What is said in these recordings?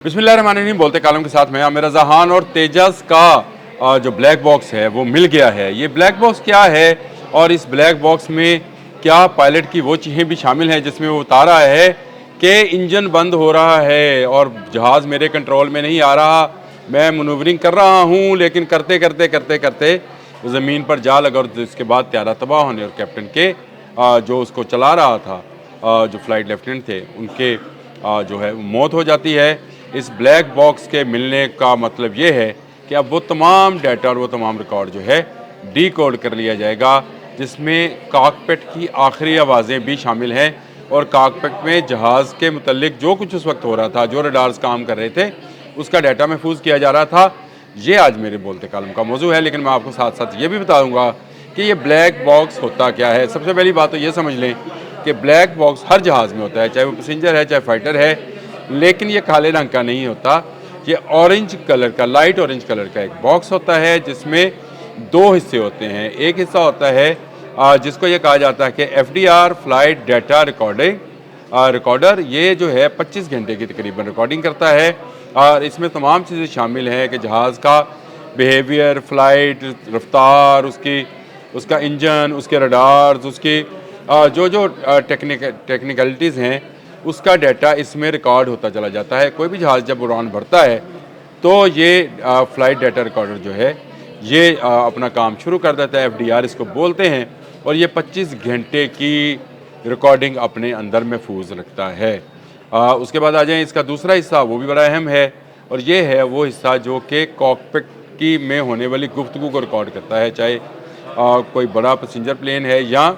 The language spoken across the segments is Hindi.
बिस्मिल्लाहिर्रहमानिर्रहीम बोलते कालम के साथ मैं आमिर जहान और तेजस का जो ब्लैक बॉक्स है वो मिल गया है। ये ब्लैक बॉक्स क्या है और इस ब्लैक बॉक्स में क्या पायलट की वो चीज़ें भी शामिल हैं जिसमें वो बता रहा है कि इंजन बंद हो रहा है और जहाज़ मेरे कंट्रोल में नहीं आ रहा, मैं मनूवरिंग कर रहा हूँ लेकिन करते करते करते करते ज़मीन पर जा लगा और इसके बाद त्यारा तबाह होने और कैप्टन के जो उसको चला रहा था जो फ्लाइट लेफ्टिनेंट थे उनके जो है मौत हो जाती है। इस ब्लैक बॉक्स के मिलने का मतलब ये है कि अब वो तमाम डाटा और वो तमाम रिकॉर्ड जो है डीकोड कर लिया जाएगा, जिसमें कॉकपिट की आखिरी आवाज़ें भी शामिल हैं और कॉकपिट में जहाज़ के मुतल्लिक जो कुछ उस वक्त हो रहा था, जो रडार्स काम कर रहे थे, उसका डाटा महफूज किया जा रहा था। ये आज मेरे बोलते कालम का मौजू है, लेकिन मैं आपको साथ साथ ये भी बताऊँगा कि ये ब्लैक बॉक्स होता क्या है। सबसे पहली बात तो ये समझ लें कि ब्लैक बॉक्स हर जहाज़ में होता है, चाहे वो पैसेंजर है चाहे फाइटर है, लेकिन ये काले रंग का नहीं होता। ये ऑरेंज कलर का, लाइट ऑरेंज कलर का एक बॉक्स होता है जिसमें दो हिस्से होते हैं। एक हिस्सा होता है जिसको ये कहा जाता है कि FDR फ्लाइट डाटा रिकॉर्डर। ये जो है 25 घंटे की तकरीबन रिकॉर्डिंग करता है और इसमें तमाम चीज़ें शामिल हैं कि जहाज़ का बिहेवियर, फ़्लाइट, रफ्तार, उसका इंजन, उसके रडार्स, उसकी जो जो टेक्निकलिटीज़ हैं, उसका डाटा इसमें रिकॉर्ड होता चला जाता है। कोई भी जहाज़ जब उड़ान भरता है तो ये फ़्लाइट डाटा रिकॉर्डर जो है ये अपना काम शुरू कर देता है। FDR इसको बोलते हैं और ये 25 घंटे की रिकॉर्डिंग अपने अंदर महफूज रखता है। उसके बाद आ जाएँ इसका दूसरा हिस्सा, वो भी बड़ा अहम है और ये है वो हिस्सा जो कि कॉकपिट की में होने वाली गुफ्तगू को रिकॉर्ड करता है, चाहे कोई बड़ा पैसेंजर प्लेन है या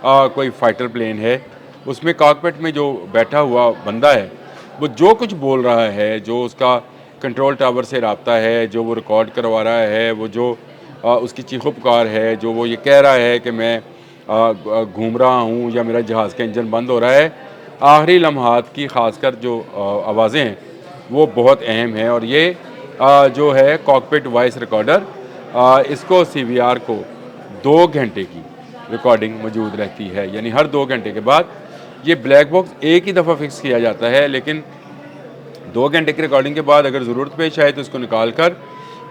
कोई फाइटर प्लेन है। उसमें कॉकपिट में जो बैठा हुआ बंदा है वो जो कुछ बोल रहा है, जो उसका कंट्रोल टावर से रब्ता है, जो वो रिकॉर्ड करवा रहा है, वो जो उसकी चीखो पुकार है, जो वो ये कह रहा है कि मैं घूम रहा हूँ या मेरा जहाज़ का इंजन बंद हो रहा है, आखिरी लम्हात की ख़ासकर जो आवाज़ें हैं वो बहुत अहम हैं। और ये जो है कॉकपिट वॉइस रिकॉर्डर, इसको CVR को 2 घंटे की रिकॉर्डिंग मौजूद रहती है, यानी हर 2 घंटे के बाद ये ब्लैक बॉक्स एक ही दफ़ा फिक्स किया जाता है, लेकिन 2 घंटे की रिकॉर्डिंग के बाद अगर ज़रूरत पेश आए तो इसको निकाल कर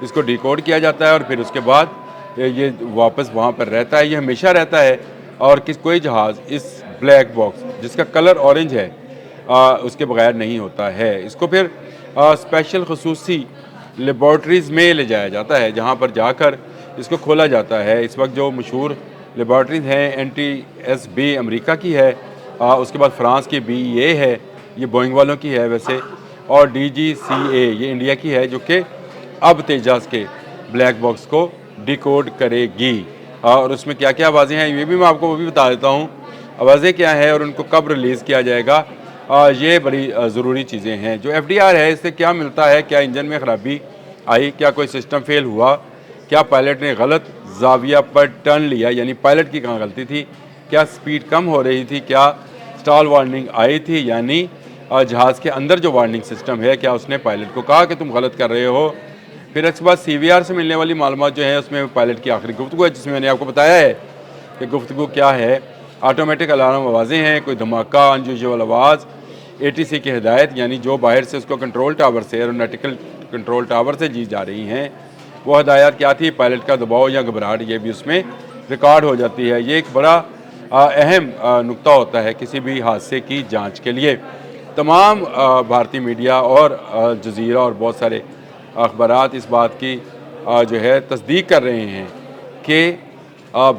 इसको डिकोड किया जाता है और फिर उसके बाद ये वापस वहाँ पर रहता है। ये हमेशा रहता है और कोई जहाज़ इस ब्लैक बॉक्स जिसका कलर ऑरेंज है उसके बगैर नहीं होता है। इसको फिर स्पेशल खसूसी लेबॉर्ट्रीज़ में ले जाया जाता है, जहाँ पर जाकर इसको खोला जाता है। इस वक्त जो मशहूर लेबॉर्ट्रीज़ हैं, NTSB अमेरिका की है, उसके बाद फ्रांस की BEA है, ये बोइंग वालों की है वैसे, और DGCA ये इंडिया की है, जो कि अब तेजस के ब्लैक बॉक्स को डिकोड करेगी। और उसमें क्या क्या आवाज़ें हैं ये भी मैं आपको वो भी बता देता हूँ, आवाज़ें क्या हैं और उनको कब रिलीज़ किया जाएगा। ये बड़ी ज़रूरी चीज़ें हैं। जो FDR है इससे क्या मिलता है, क्या इंजन में ख़राबी आई, क्या कोई सिस्टम फेल हुआ, क्या पायलट ने गलत जाविया पर टर्न लिया, यानी पायलट की कहाँ गलती थी, क्या स्पीड कम हो रही थी, क्या स्टॉल वार्निंग आई थी, यानी जहाज़ के अंदर जो वार्निंग सिस्टम है क्या उसने पायलट को कहा कि तुम गलत कर रहे हो। फिर इसके बाद CVR से मिलने वाली मालूमात जो है उसमें पायलट की आखिरी गुफ्तगू है, जिसमें मैंने आपको बताया है कि गुफ्तगू क्या है। ऑटोमेटिक अलार्म आवाज़ें हैं, कोई धमाका, अनयूजुअल आवाज़, ATC की हिदायत, यानी जो बाहर से उसको कंट्रोल टावर से, एरोनॉटिकल कंट्रोल टावर से जी जा रही हैं, वो हिदायत क्या थी, पायलट का दबाव या घबराहट, ये भी उसमें रिकॉर्ड हो जाती है। ये एक बड़ा अहम नुक्ता होता है किसी भी हादसे की जांच के लिए। तमाम भारतीय मीडिया और जज़ीरा और बहुत सारे अखबारात इस बात की जो है तस्दीक कर रहे हैं कि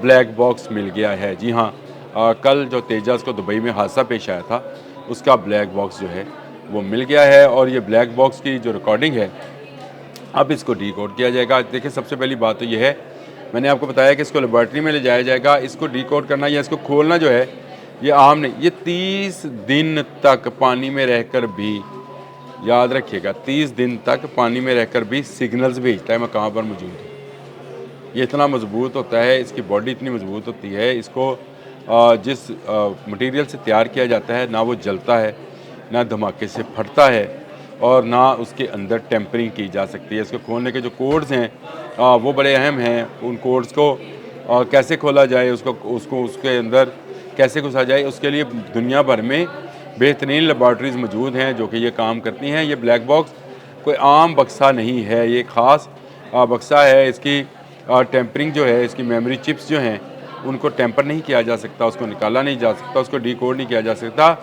ब्लैक बॉक्स मिल गया है। जी हाँ, कल जो तेजस को दुबई में हादसा पेश आया था उसका ब्लैक बॉक्स जो है वो मिल गया है और ये ब्लैक बॉक्स की जो रिकॉर्डिंग है अब इसको डिकोड किया जाएगा। देखिए, सबसे पहली बात तो ये है, मैंने आपको बताया कि इसको लेबॉर्ट्री में ले जाया जाएगा। इसको डिकोड करना या इसको खोलना जो है ये आम नहीं, ये 30 दिन तक पानी में रहकर भी, याद रखिएगा, 30 दिन तक पानी में रहकर भी सिग्नल्स भेजता है मैं कहाँ पर मौजूद हूँ। ये इतना मजबूत होता है, इसकी बॉडी इतनी मजबूत होती है, इसको जिस मटेरियल से तैयार किया जाता है ना वो जलता है, ना धमाके से फटता है और ना उसके अंदर टेम्परिंग की जा सकती है। इसको खोलने के जो कोड्स हैं वो बड़े अहम हैं। उन कोड्स को कैसे खोला जाए, उसको उसके अंदर कैसे घुसा जाए, उसके लिए दुनिया भर में बेहतरीन लेबॉर्ट्रीज़ मौजूद हैं जो कि ये काम करती हैं। ये ब्लैक बॉक्स कोई आम बक्सा नहीं है, ये ख़ास बक्सा है। इसकी टेम्परिंग जो है, इसकी मेमोरी चिप्स जो हैं उनको टेम्पर नहीं किया जा सकता, उसको निकाला नहीं जा सकता, उसको डिकोड नहीं किया जा सकता।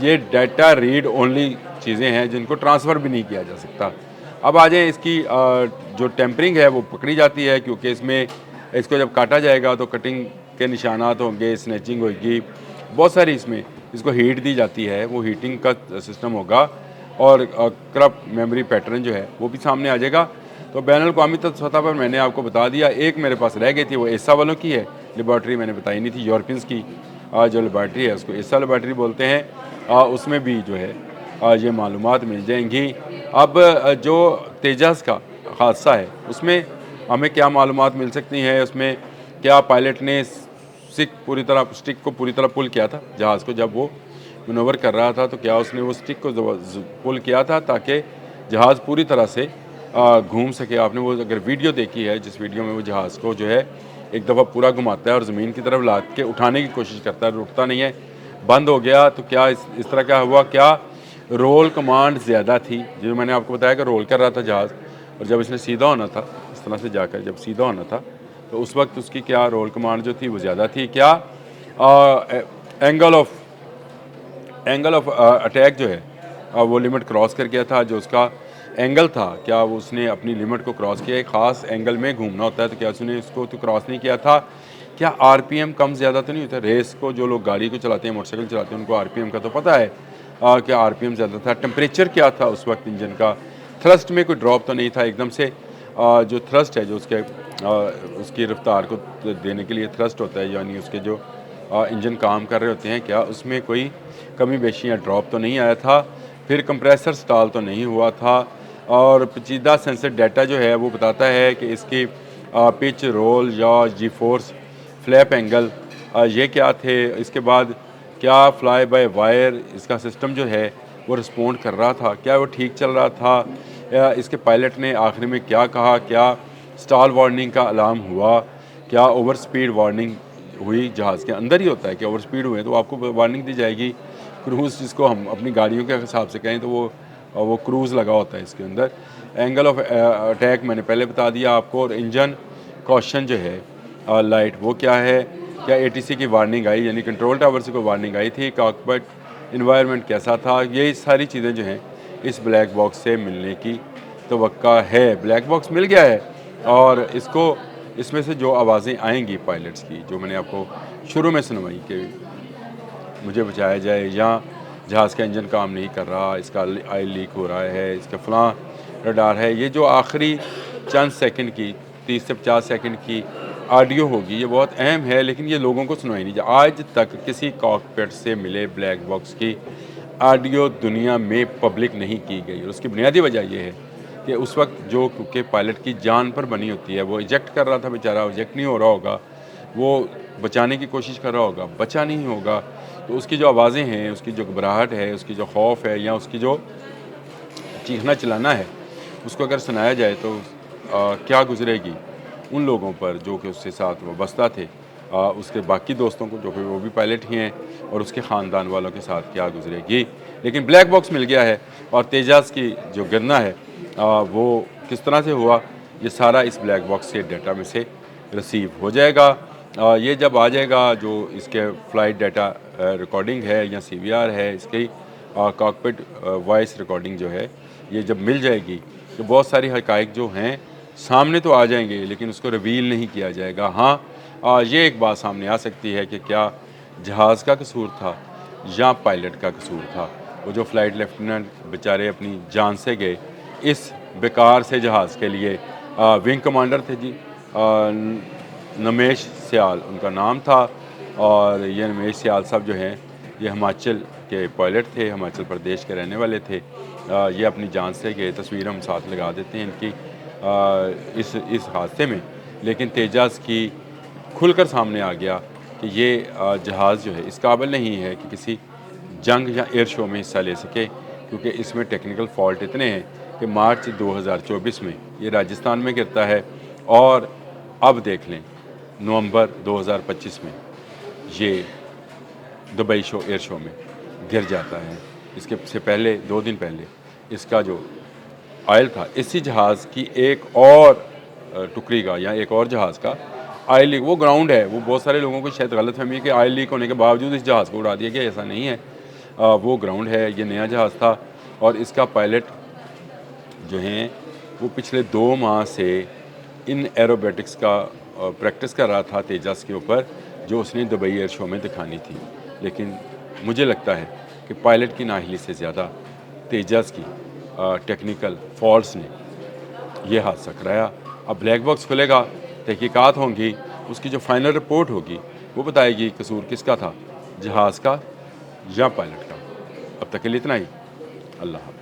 ये डाटा रीड ओनली चीज़ें हैं जिनको ट्रांसफ़र भी नहीं किया जा सकता। अब आ जाएँ इसकी जो टेम्परिंग है वो पकड़ी जाती है, क्योंकि इसमें इसको जब काटा जाएगा तो कटिंग के निशानात होंगे, स्नैचिंग होगी, बहुत सारी इसमें इसको हीट दी जाती है, वो हीटिंग का सिस्टम होगा और करप्ट मेमोरी पैटर्न जो है वो भी सामने आ जाएगा। तो बैनुल-अक़वामी सतह पर मैंने आपको बता दिया। एक मेरे पास रह गई थी, वो एसा वालों की है लेबॉर्ट्री, मैंने बताई नहीं थी। यूरोपियंस की जो लेबॉर्ट्री है उसको एसा लेबॉर्ट्री बोलते हैं। उसमें भी जो है ये मालूमात मिल जाएंगी। अब जो तेजस का हादसा है उसमें हमें क्या मालूमात मिल सकती हैं, उसमें क्या पायलट ने स्टिक को पूरी तरह पुल किया था जहाज़ को, जब वो मनोवर कर रहा था तो क्या उसने वो स्टिक को पुल किया था ताकि जहाज़ पूरी तरह से घूम सके। आपने वो अगर वीडियो देखी है, जिस वीडियो में वो जहाज़ को जो है एक दफ़ा पूरा घुमाता है और ज़मीन की तरफ लाद के उठाने की कोशिश करता है, रुकता नहीं है, बंद हो गया। तो क्या इस तरह क्या हुआ, क्या रोल कमांड ज़्यादा थी? जो मैंने आपको बताया कि रोल कर रहा था जहाज़, और जब इसने सीधा होना था, इस तरह से जाकर जब सीधा होना था तो उस वक्त उसकी क्या रोल कमांड जो थी वो ज़्यादा थी? क्या एंगल ऑफ अटैक जो है वो लिमिट क्रॉस कर गया था? जो उसका एंगल था, क्या वो उसने अपनी लिमिट को क्रॉस किया? एक ख़ास एंगल में घूमना होता है, तो क्या उसने उसको तो क्रॉस नहीं किया था? क्या आरपीएम कम ज़्यादा तो नहीं होता? रेस को जो लोग गाड़ी को चलाते हैं, मोटरसाइकिल चलाते हैं, उनको आरपीएम का तो पता है। क्या आरपीएम ज़्यादा था? टेम्परेचर क्या था उस वक्त इंजन का? थ्रस्ट में कोई ड्रॉप तो नहीं था एकदम से? जो थ्रस्ट है, जो उसकी रफ्तार को देने के लिए थ्रस्ट होता है, यानी उसके जो इंजन काम कर रहे होते हैं, क्या उसमें कोई कमी बेशी या ड्रॉप तो नहीं आया था? फिर कंप्रेसर स्टॉल तो नहीं हुआ था? और पेचीदा सेंसर डाटा जो है वो बताता है कि इसकी पिच, रोल या जी फोर्स, फ्लैप एंगल ये क्या थे? इसके बाद क्या फ्लाई बाय वायर इसका सिस्टम जो है वो रिस्पॉन्ड कर रहा था? क्या वो ठीक चल रहा था? या इसके पायलट ने आखिर में क्या कहा? क्या स्टॉल वार्निंग का अलार्म हुआ? क्या ओवर स्पीड वार्निंग हुई? जहाज़ के अंदर ही होता है कि ओवर स्पीड हुए तो आपको वार्निंग दी जाएगी। क्रूज़, जिसको हम अपनी गाड़ियों के हिसाब से कहें तो वो क्रूज़ लगा होता है इसके अंदर। एंगल ऑफ अटैक मैंने पहले बता दिया आपको। और इंजन कॉशन जो है लाइट, वो क्या है? क्या एटीसी की वार्निंग आई, यानी कंट्रोल टावर से कोई वार्निंग आई थी? कॉकपिट इन्वायरमेंट कैसा था? ये सारी चीज़ें जो हैं इस ब्लैक बॉक्स से मिलने की तवक्का है। ब्लैक बॉक्स मिल गया है और इसमें से जो आवाज़ें आएंगी पायलट्स की, जो मैंने आपको शुरू में सुनवाई कि मुझे बचाया जाए, या जहाज़ का इंजन काम नहीं कर रहा, इसका ऑयल लीक हो रहा है, इसका फ़लाँ रडार है, ये जो आखिरी चंद सेकंड की 30 से 50 सेकंड की ऑडियो होगी, ये बहुत अहम है, लेकिन ये लोगों को सुनाई नहीं। आज तक किसी कॉकपिट से मिले ब्लैक बॉक्स की ऑडियो दुनिया में पब्लिक नहीं की गई। और उसकी बुनियादी वजह यह है कि उस वक्त जो, क्योंकि पायलट की जान पर बनी होती है, वो इजेक्ट कर रहा था बेचारा, इजेक्ट नहीं हो रहा होगा, वो बचाने की कोशिश कर रहा होगा, बचा नहीं होगा, तो उसकी जो आवाज़ें हैं, उसकी जो घबराहट है, उसकी जो खौफ है, या उसकी जो चीखना चिल्लाना है, उसको अगर सुनाया जाए तो क्या गुजरेगी उन लोगों पर जो कि उसके साथ वाबस्ता थे, उसके बाकी दोस्तों को जो कि वो भी पायलट ही हैं, और उसके ख़ानदान वालों के साथ क्या गुजरेगी। लेकिन ब्लैक बॉक्स मिल गया है, और तेजाज़ की जो गिरना है वो किस तरह से हुआ, ये सारा इस ब्लैक बॉक्स के डाटा में से रिसीव हो जाएगा। ये जब आ जाएगा, जो इसके फ़्लाइट डाटा रिकॉर्डिंग है या सीवीआर है, इसकी कॉकपिट वॉइस रिकॉर्डिंग जो है, ये जब मिल जाएगी तो बहुत सारी हक़ाइक़ जो हैं सामने तो आ जाएंगे, लेकिन उसको रिवील नहीं किया जाएगा। हाँ, ये एक बात सामने आ सकती है कि क्या जहाज़ का कसूर था या पायलट का कसूर था। वो जो फ़्लाइट लेफ्टिनेंट बेचारे अपनी जान से गए इस बेकार से जहाज़ के लिए। विंग कमांडर थे जी, नमेश सियाल उनका नाम था, और ये नमेश सियाल साहब जो हैं ये हिमाचल के पायलट थे, हिमाचल प्रदेश के रहने वाले थे। ये अपनी जान से गए, तस्वीर हम साथ लगा देते हैं इनकी इस हादसे में। लेकिन तेजाज़ की खुलकर सामने आ गया कि ये जहाज़ जो है इस काबिल नहीं है कि किसी जंग या एयर शो में हिस्सा ले सके, क्योंकि इसमें टेक्निकल फॉल्ट इतने हैं कि मार्च 2024 में ये राजस्थान में गिरता है, और अब देख लें नवंबर 2025 में ये दुबई एयर शो में गिर जाता है। इसके से पहले 2 दिन पहले इसका जो ऑयल था, इसी जहाज़ की एक और टुकड़ी का या एक और जहाज़ का ऑयल लीक, वो ग्राउंड है, वो बहुत सारे लोगों को शायद गलतफहमी है कि ऑयल लीक होने के बावजूद इस जहाज़ को उड़ा दिया गया, ऐसा नहीं है। वो ग्राउंड है, ये नया जहाज़ था और इसका पायलट जो हैं वो पिछले 2 माह से इन एरोबेटिक्स का प्रैक्टिस कर रहा था तेजस के ऊपर, जो उसने दुबई एयर शो में दिखानी थी। लेकिन मुझे लगता है कि पायलट की नाअहली से ज़्यादा तेजस की टेक्निकल फॉल्ट्स ने ये हादसा कराया। अब ब्लैक बॉक्स खुलेगा, तहकीकात होंगी, उसकी जो फाइनल रिपोर्ट होगी वो बताएगी कसूर किसका था, जहाज़ का या पायलट का। अब तक के लिए इतना ही। अल्लाह हाफ़िज़।